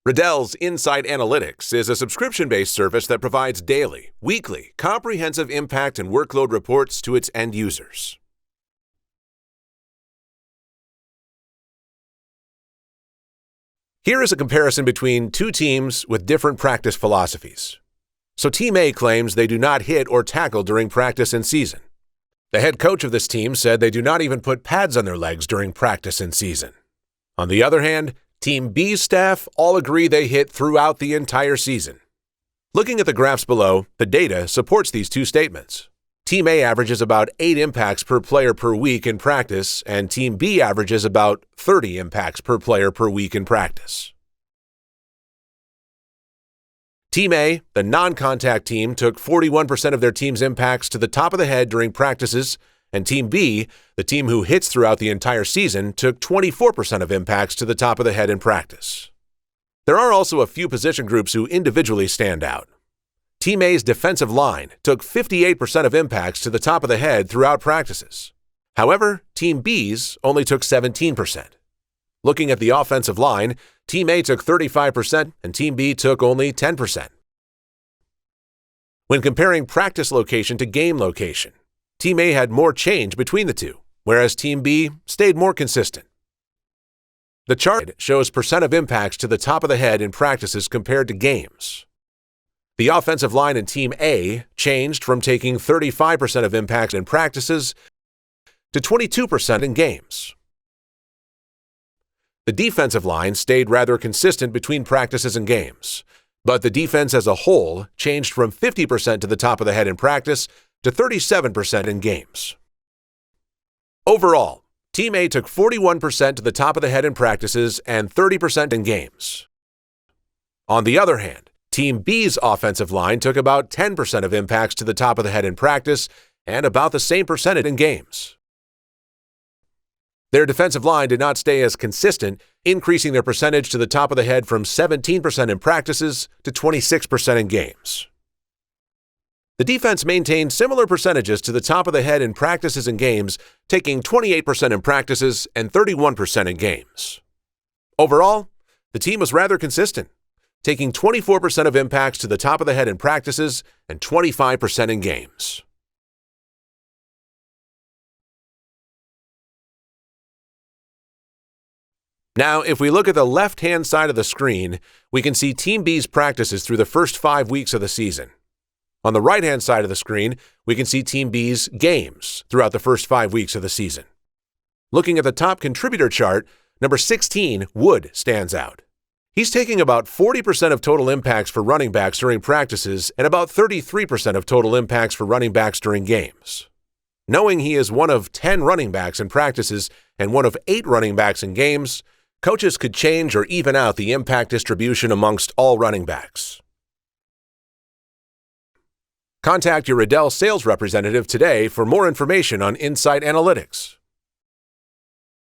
Riddell's InSite Analytics is a subscription-based service that provides daily, weekly, comprehensive impact and workload reports to its end users. Here is a comparison between two teams with different practice philosophies. So Team A claims they do not hit or tackle during practice and season. The head coach of this team said they do not even put pads on their legs during practice and season. On the other hand, Team B's staff all agree they hit throughout the entire season. Looking at the graphs below, the data supports these two statements. Team A averages about 8 impacts per player per week in practice, and Team B averages about 30 impacts per player per week in practice. Team A, the non-contact team, took 41% of their team's impacts to the top of the head during practices, and Team B, the team who hits throughout the entire season, took 24% of impacts to the top of the head in practice. There are also a few position groups who individually stand out. Team A's defensive line took 58% of impacts to the top of the head throughout practices. However, Team B's only took 17%. Looking at the offensive line, Team A took 35% and Team B took only 10%. When comparing practice location to game location, Team A had more change between the two, whereas Team B stayed more consistent. The chart shows percent of impacts to the top of the head in practices compared to games. The offensive line in Team A changed from taking 35% of impacts in practices to 22% in games. The defensive line stayed rather consistent between practices and games, but the defense as a whole changed from 50% to the top of the head in practice to 37% in games. Overall, Team A took 41% to the top of the head in practices and 30% in games. On the other hand, Team B's offensive line took about 10% of impacts to the top of the head in practice and about the same percentage in games. Their defensive line did not stay as consistent, increasing their percentage to the top of the head from 17% in practices to 26% in games. The defense maintained similar percentages to the top of the head in practices and games, taking 28% in practices and 31% in games. Overall, the team was rather consistent, taking 24% of impacts to the top of the head in practices and 25% in games. Now, if we look at the left-hand side of the screen, we can see Team B's practices through the first 5 weeks of the season. On the right-hand side of the screen, we can see Team B's games throughout the first 5 weeks of the season. Looking at the top contributor chart, number 16, Wood, stands out. He's taking about 40% of total impacts for running backs during practices and about 33% of total impacts for running backs during games. Knowing he is one of 10 running backs in practices and one of 8 running backs in games, coaches could change or even out the impact distribution amongst all running backs. Contact your Riddell sales representative today for more information on InSite Analytics.